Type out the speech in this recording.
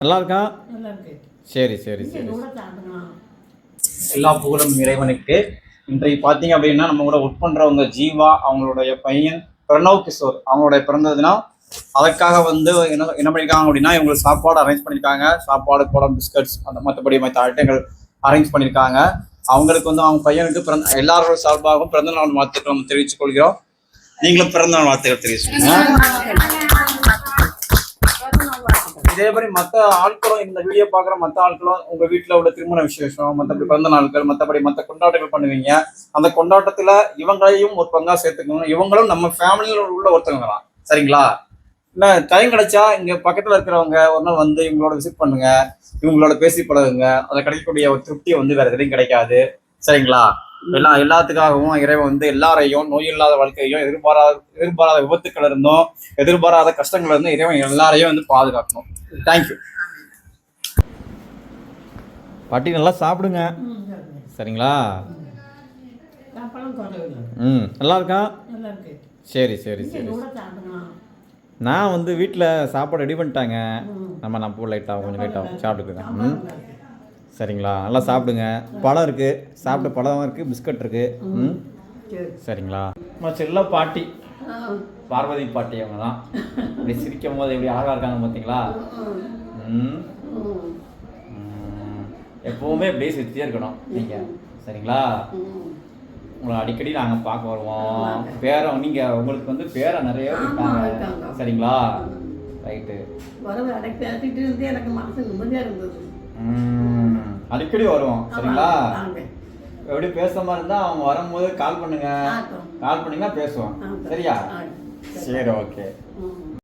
நல்லா இருக்கா? சரி சரி சரி. எல்லா புகழும் இறைவனுக்கு. இன்றைக்கு பார்த்தீங்க அப்படின்னா நம்ம கூட ஒர்க் பண்ணுறவங்க ஜீவா அவங்களுடைய பையன் பிரணவ் கிஷோர் அவங்களுடைய பிறந்த தினம். அதற்காக வந்து என்ன பண்ணியிருக்காங்க அப்படின்னா இவங்களுக்கு சாப்பாடு அரேஞ்ச் பண்ணியிருக்காங்க. சாப்பாடு பழம் பிஸ்கட்ஸ் அந்த மற்றபடி மற்ற ஐட்டங்கள் அரேஞ்ச் பண்ணியிருக்காங்க. அவங்களுக்கு வந்து அவங்க பையனுக்கு எல்லாரோட சார்பாகவும் பிறந்த நாள் வாழ்த்துக்கள் நம்ம தெரிவித்துக் கொள்கிறோம். நீங்களும் பிறந்த நாள் வாழ்த்துக்கள் தெரிவிச்சுக்கோங்க. இதே மாதிரி மற்ற ஆட்களும் இந்த வீடியோ பார்க்குற மற்ற ஆட்களும் உங்க வீட்டில் உள்ள திருமண விசேஷம் மற்றபடி பிறந்த நாட்கள் மற்றபடி மற்ற கொண்டாட்டங்கள் பண்ணுவீங்க. அந்த கொண்டாட்டத்துல இவங்களையும் ஒரு பங்கா சேர்த்துக்கணும். இவங்களும் நம்ம ஃபேமிலியில உள்ள ஒருத்தவங்க தான். சரிங்களா? இல்லை டைம் கிடைச்சா இங்க பக்கத்துல இருக்கிறவங்க ஒரு நாள் வந்து இவங்களோட விசிட் பண்ணுங்க. இவங்களோட பேசி பழகுங்க. அதை கிடைக்கக்கூடிய ஒரு திருப்தியை வந்து வேற எதுலையும் கிடைக்காது. சரிங்களா? எல்லாத்துக்காகவும் இறைவன் வந்து எல்லாரையும் நோய் இல்லாத வாழ்க்கையும் எதிர்பாராத விபத்துக்கள் இருந்தும் எதிர்பாராத கஷ்டங்கள் இருந்தும் இறைவன் எல்லாரையும் வந்து பாதுகாக்கணும். தேங்க்யூ. பாட்டி நல்லா சாப்பிடுங்க. சரிங்களா? நல்லா இருக்கா? சரி சரி சரி. நான் வந்து வீட்டில் சாப்பாடு ரெடி பண்ணிட்டாங்க. நான் போ லைட்டாகும் கொஞ்சம் லைட்டாகும் சாப்பிட்டுக்கிறேன். சரிங்களா? நல்லா சாப்பிடுங்க. பழம் இருக்குது, சாப்பிட்ட பழம் இருக்குது, பிஸ்கட் இருக்குது. சரிங்களா? செல்ல பாட்டி பார்வதி பாட்டி அவங்க தான். இப்படி சிரிக்கும் போது எப்படி அழகாக இருக்காங்க பார்த்தீங்களா? எப்போவுமே இப்படியே சிரிச்சே இருக்கணும் நீங்கள். சரிங்களா? உங்களை அடிக்கடி நாங்கள் பார்க்க வருவோம். பேரன் நீங்கள் உங்களுக்கு வந்து பேரன் நிறைய இருக்காங்க. சரிங்களா? ரைட்டு. எனக்கு மனசு நிம்மதியாக இருந்தது. அடிக்கடி வருவோம். சரிங்களா? எப்படி பேசாம இருந்தா அவங்க வரும்போது கால் பண்ணுங்க. கால் பண்ணீங்கன்னா பேசுவோம். சரியா? சரி ஓகே.